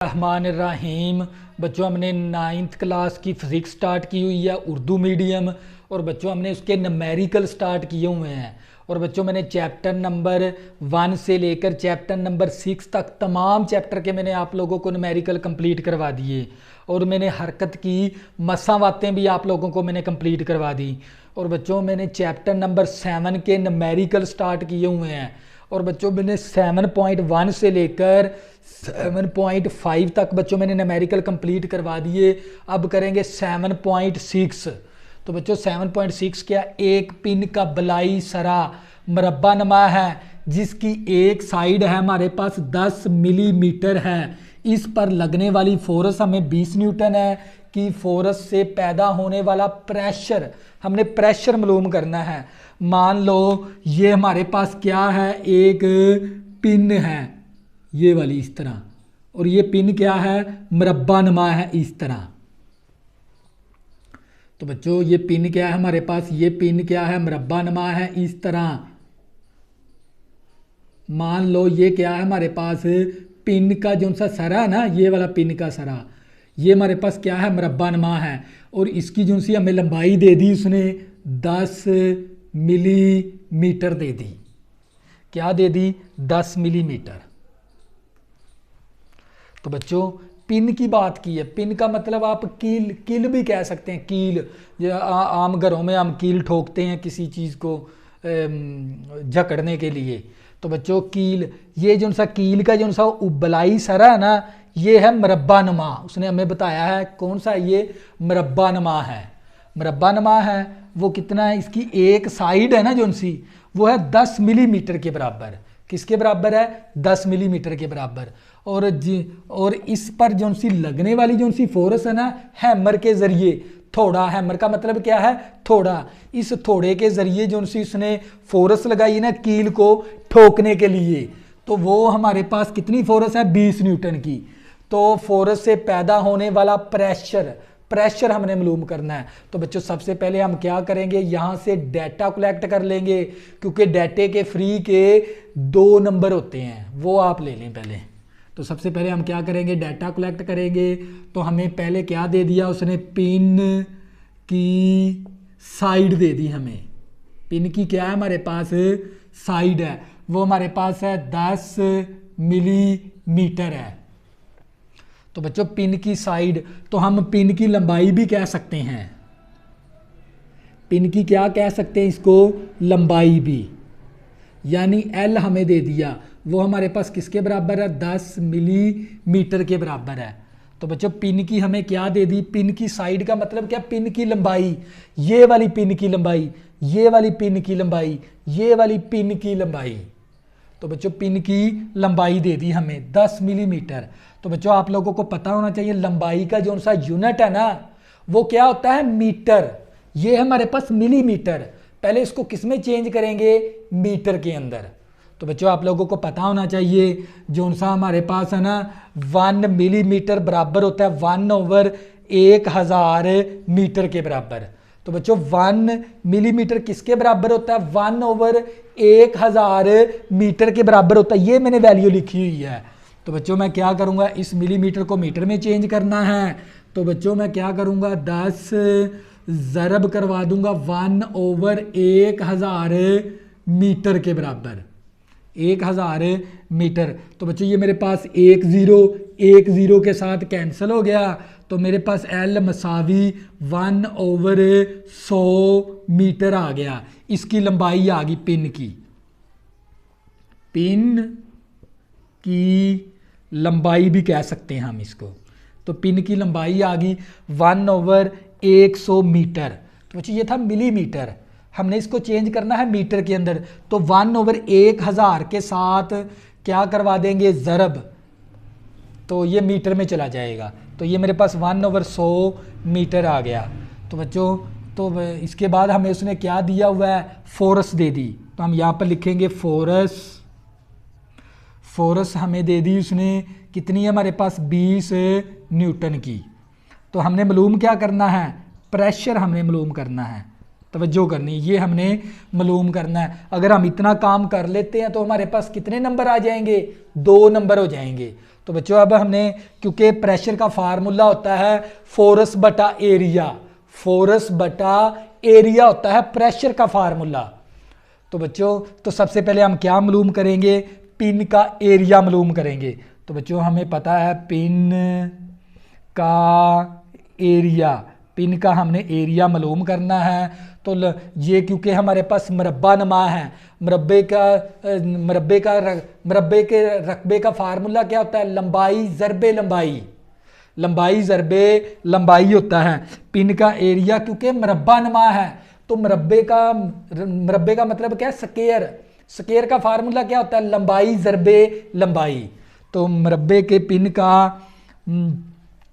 रहमान। बच्चों हमने 9th class की फिज़िक्स स्टार्ट की हुई है, उर्दू मीडियम। और बच्चों हमने उसके नमेरिकल स्टार्ट किए हुए हैं। और बच्चों मैंने चैप्टर नंबर 1 से लेकर चैप्टर नंबर 6 तक तमाम चैप्टर के मैंने आप लोगों को नमेरिकल कंप्लीट करवा दिए। और मैंने हरकत की मसावातें भी आप लोगों को मैंने कंप्लीट करवा दी। और बच्चों मैंने चैप्टर नंबर 7 के नमेरिकल स्टार्ट किए हुए हैं। और बच्चों मैंने 7.1 से लेकर 7.5 तक बच्चों मैंने नमेरिकल कंप्लीट करवा दिए। अब करेंगे 7.6। तो बच्चों 7.6 क्या, एक पिन का बलाई सरा मरबा नमा है जिसकी एक साइड है हमारे पास 10 मिलीमीटर है। इस पर लगने वाली फोर्स हमें 20 न्यूटन है कि फोर्स से पैदा होने वाला प्रेशर, हमने प्रेशर मालूम करना है। मान लो ये हमारे पास क्या है, एक पिन है ये वाली इस तरह, और ये पिन क्या है, मरबा नमा है इस तरह। तो बच्चों ये पिन क्या है हमारे पास, ये पिन क्या है, मरबा नमा है इस तरह। मान लो ये क्या है हमारे पास, पिन का जो सा सरा है ना, ये वाला पिन का सरा, ये हमारे पास क्या है, मरबा नमा है। और इसकी जो सी हमें लंबाई दे दी उसने 10 मिलीमीटर दे दी। क्या दे दी, 10 मिलीमीटर। तो बच्चों पिन की बात की है, पिन का मतलब आप कील भी कह सकते हैं। कील आम घरों में हम कील ठोकते हैं किसी चीज़ को जकड़ने के लिए। तो बच्चों कील, ये जो सा कील का जो सा उबलाई सरा है ना, ये है मरबा नुमा। उसने हमें बताया है कौन सा, ये मरबा नुमा है। मरबा नुमा है वो कितना है, इसकी एक साइड है ना जो सी, वो है 10 मिलीमीटर के बराबर। किसके बराबर है, 10 मिलीमीटर के बराबर। और इस पर जो सी लगने वाली जो सी फोर्स है ना, हैमर के जरिए, थोड़ा, हैमर का मतलब क्या है, थोड़ा, इस थोड़े के जरिए जो सी उसने फोर्स लगाई ना कील को ठोकने के लिए, तो वो हमारे पास कितनी फोर्स है, 20 न्यूटन की। तो फोर्स से पैदा होने वाला प्रेशर हमने मालूम करना है। तो बच्चों सबसे पहले हम क्या करेंगे, यहाँ से डाटा कलेक्ट कर लेंगे, क्योंकि डाटे के फ्री के 2 नंबर होते हैं, वो आप ले लें पहले। तो सबसे पहले हम क्या करेंगे, डाटा कलेक्ट करेंगे। तो हमें पहले क्या दे दिया उसने, पिन की साइड दे दी हमें। पिन की क्या है हमारे पास, साइड है, वो हमारे पास है 10 मिलीमीटर है। तो बच्चों पिन की साइड, तो हम पिन की लंबाई भी कह सकते हैं। पिन की क्या कह सकते हैं इसको, लंबाई भी, यानी L हमें दे दिया, वो हमारे पास किसके बराबर है, 10 मिलीमीटर के बराबर है। तो बच्चों पिन की हमें क्या दे दी, पिन की साइड का मतलब क्या, पिन की लंबाई, ये वाली पिन की लंबाई, ये वाली पिन की लंबाई, ये वाली पिन की लंबाई। तो बच्चों पिन की लंबाई दे दी हमें 10 मिलीमीटर। तो बच्चों आप लोगों को पता होना चाहिए लंबाई का जो सा यूनिट है ना, वो क्या होता है, मीटर। ये हमारे पास मिलीमीटर, पहले इसको किस में चेंज करेंगे, मीटर के अंदर। तो बच्चों आप लोगों को पता होना चाहिए जो सा हमारे पास है ना, 1 मिलीमीटर बराबर होता है 1/1000 मीटर के बराबर। तो बच्चों 1 मिलीमीटर किसके बराबर होता है, 1/1000 मीटर के बराबर होता है। ये मैंने वैल्यू लिखी हुई है। तो बच्चों मैं क्या करूँगा, इस मिलीमीटर को मीटर में चेंज करना है। तो बच्चों मैं क्या करूँगा, 10 ज़रब करवा दूंगा 1/1000 मीटर के बराबर, 1000 मीटर। तो बच्चों ये मेरे पास 1 0 के साथ कैंसिल हो गया। तो मेरे पास L मसावी 1/100 मीटर आ गया। इसकी लंबाई आ गई पिन की लंबाई भी कह सकते हैं हम इसको। तो पिन की लंबाई आ गई 1/100 मीटर। तो बच्चों ये था मिलीमीटर, हमने इसको चेंज करना है मीटर के अंदर। तो 1/1000 के साथ क्या करवा देंगे, ज़रब, तो ये मीटर में चला जाएगा। तो ये मेरे पास 1/100 मीटर आ गया। तो बच्चों तो इसके बाद हमें उसने क्या दिया हुआ है, फोर्स दे दी। तो हम यहाँ पर लिखेंगे फोर्स हमें दे दी उसने, कितनी है हमारे पास, 20 न्यूटन की। तो हमने मालूम क्या करना है, प्रेशर हमने मालूम करना है। तवज्जो करनी, ये हमने मालूम करना है। अगर हम इतना काम कर लेते हैं तो हमारे पास कितने नंबर आ जाएंगे, 2 नंबर हो जाएंगे। तो बच्चों अब हमने, क्योंकि प्रेशर का फार्मूला होता है फोर्स बटा एरिया, फोर्स बटा एरिया होता है प्रेशर का फार्मूला। तो बच्चों तो सबसे पहले हम क्या मालूम करेंगे, पिन का एरिया मालूम करेंगे। तो बच्चों हमें पता है पिन का एरिया, पिन का हमने एरिया मालूम करना है। तो ये क्योंकि हमारे पास मरबा नमा है, मरबे के रकबे का फार्मूला क्या होता है, लंबाई ज़रबे लंबाई, लंबाई ज़रबे लंबाई होता है। पिन का एरिया क्योंकि मरबा नमा है, तो मरबे का मतलब क्या है, स्क्वायर, स्क्वायर का फार्मूला क्या होता है, लंबाई ज़रबे लंबाई। तो मरबे के पिन का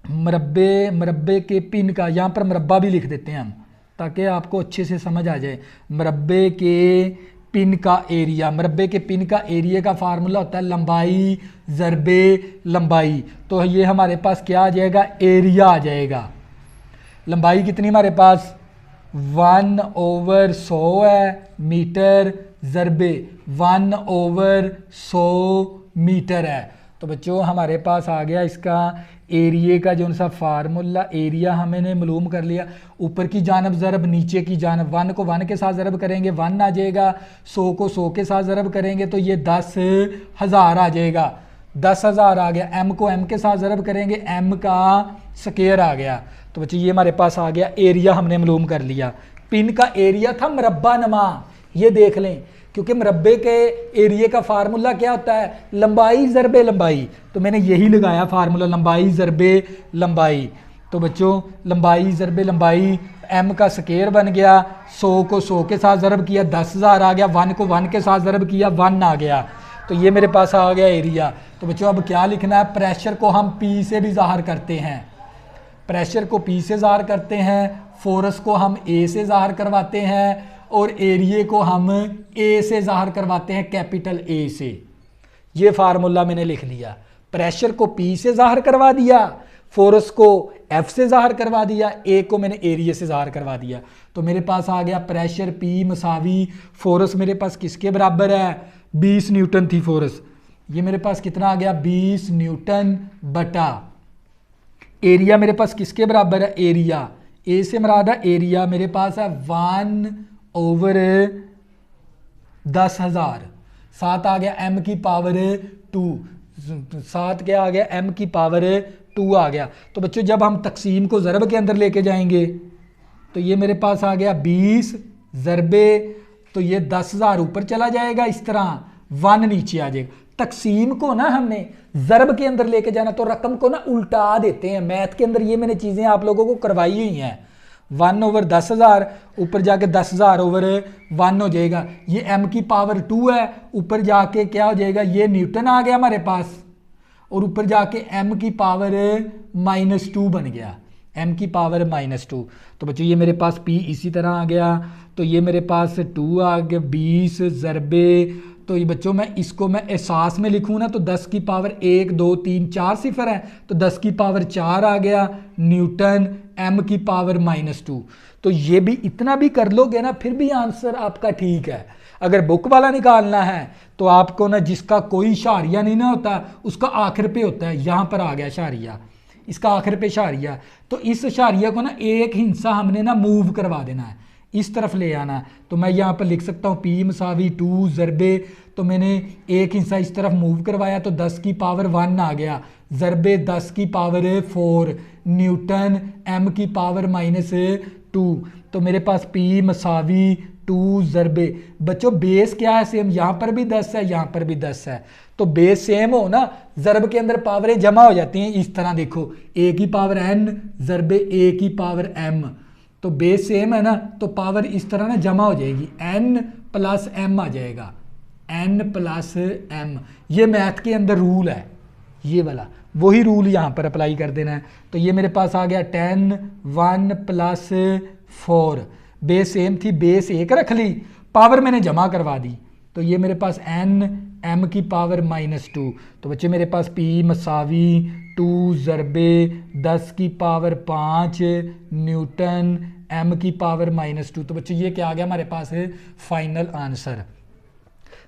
मरबे के पिन का, यहाँ पर मरबा भी लिख देते हैं हम ताकि आपको अच्छे से समझ आ जाए। मरबे के पिन का एरिया, मरबे के पिन का एरिया का फार्मूला होता है लंबाई ज़रबे लंबाई। तो ये हमारे पास क्या आ जाएगा, एरिया आ जाएगा। लंबाई कितनी हमारे पास 1/100 है मीटर, ज़रबे 1/100 मीटर है। तो बच्चों हमारे पास आ गया इसका एरिया का जो सा फार्मूला, एरिया हमने मालूम कर लिया। ऊपर की जानब ज़रब, नीचे की जानब, 1 को 1 के साथ ज़रब करेंगे 1 आ जाएगा, 100 को 100 के साथ ज़रब करेंगे तो ये 10,000 आ जाएगा, 10,000 आ गया। m को m के साथ ज़रब करेंगे m का स्क्वायर आ गया। तो बच्चे ये हमारे पास आ गया एरिया, हमने मालूम कर लिया। पिन का एरिया था मरबा नमा, ये देख लें, क्योंकि मरबे के एरिया का फार्मूला क्या होता है, लंबाई ज़रबे लंबाई। तो मैंने यही लगाया फार्मूला, लंबाई ज़रबे लंबाई। तो बच्चों लंबाई ज़रबे लंबाई, m का स्क्वायर बन गया, 100 को 100 के साथ ज़रब किया 10,000 आ गया, 1 को 1 के साथ ज़रब किया 1 आ गया। तो ये मेरे पास आ गया एरिया। तो बच्चों अब क्या लिखना है, प्रेशर को हम P से भी ज़ाहिर करते हैं, प्रेशर को P से ज़ाहिर करते हैं, फोर्स को हम A से ज़ाहिर करवाते हैं और एरिया को हम A से ज़ाहिर करवाते हैं, कैपिटल A से। ये फार्मूला मैंने लिख लिया, प्रेशर को P से ज़ाहिर करवा दिया, फोर्स को F से ज़ाहिर करवा दिया, A को मैंने एरिया से ज़ाहिर करवा दिया। तो मेरे पास आ गया प्रेशर P मसावी फोर्स मेरे पास किसके बराबर है, 20 न्यूटन थी फोर्स, ये मेरे पास कितना आ गया 20 न्यूटन बटा एरिया मेरे पास किसके बराबर है, एरिया A से मराद है एरिया मेरे पास है 1/10,000, 7 आ गया m की पावर 2, 7 क्या आ गया m की पावर 2 आ गया। तो बच्चों जब हम तकसीम को ज़रब के अंदर लेके जाएंगे तो ये मेरे पास आ गया 20 ज़रबे, तो ये 10,000 ऊपर चला जाएगा, इस तरह 1 नीचे आ जाएगा। तकसीम को ना हमने ज़रब के अंदर लेके जाना, तो रकम को ना उल्टा देते हैं। मैथ के अंदर ये मैंने चीज़ें आप लोगों को करवाई हुई हैं। 1/10,000 ऊपर जाके 10,000/1 हो जाएगा, ये m की पावर 2 है, ऊपर जाके क्या हो जाएगा, ये न्यूटन आ गया हमारे पास, और ऊपर जाके m की पावर -2 बन गया, m की पावर -2। तो बच्चों ये मेरे पास p इसी तरह आ गया, तो ये मेरे पास 2 आ गया 20 ज़रबे। तो ये बच्चों मैं इसको मैं एहसास में लिखूँ ना तो 10 की पावर 1 2 3 4 सिफर है, तो 10 की पावर 4 आ गया न्यूटन, m की पावर -2। तो ये भी इतना भी कर लोगे ना फिर भी आंसर आपका ठीक है। अगर बुक वाला निकालना है तो आपको ना जिसका कोई शारिया नहीं ना होता उसका आखिर पे होता है, यहाँ पर आ गया शारिया, इसका आखिर पे शारिया, तो इस शारिया को ना एक हिस्सा हमने ना मूव करवा देना है, इस तरफ ले आना है। तो मैं यहाँ पर लिख सकता हूँ P मसावी 2 ज़रबे, तो मैंने एक हिस्सा इस तरफ मूव करवाया तो 10 की पावर 1 आ गया, ज़रबे 10 की पावर 4 न्यूटन, m की पावर -2। तो मेरे पास P मसावी 2 ज़रबे, बच्चों बेस क्या है सेम, यहाँ पर भी 10 है यहाँ पर भी 10 है, तो बेस सेम हो ना, ज़रब के अंदर पावरें जमा हो जाती हैं। इस तरह देखो a की पावर n ज़रबे a की पावर m, तो बेस सेम है ना, तो पावर इस तरह ना जमा हो जाएगी, n + m आ जाएगा, n + m। ये मैथ के अंदर रूल है, ये वाला वही रूल यहाँ पर अप्लाई कर देना है। तो ये मेरे पास आ गया 10 1 + 4, बेस सेम थी, बेस 1 रख ली, पावर मैंने जमा करवा दी, तो ये मेरे पास n m की पावर -2। तो बच्चे मेरे पास P मसावी 2 ज़रबे 10 की पावर 5 न्यूटन, m की पावर -2। तो बच्चे ये क्या आ गया हमारे पास है फाइनल आंसर।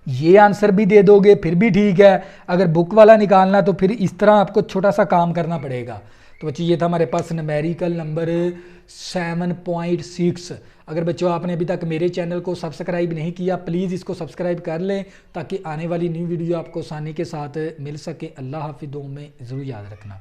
ये आंसर भी दे दोगे फिर भी ठीक है, अगर बुक वाला निकालना तो फिर इस तरह आपको छोटा सा काम करना पड़ेगा। तो बच्चों ये था हमारे पास न्यूमेरिकल नंबर 7.6। अगर बच्चों आपने अभी तक मेरे चैनल को सब्सक्राइब नहीं किया, प्लीज़ इसको सब्सक्राइब कर लें ताकि आने वाली न्यू वीडियो आपको आसानी के साथ मिल सके। अल्लाह हाफिज़, दुआ में ज़रूर याद रखना।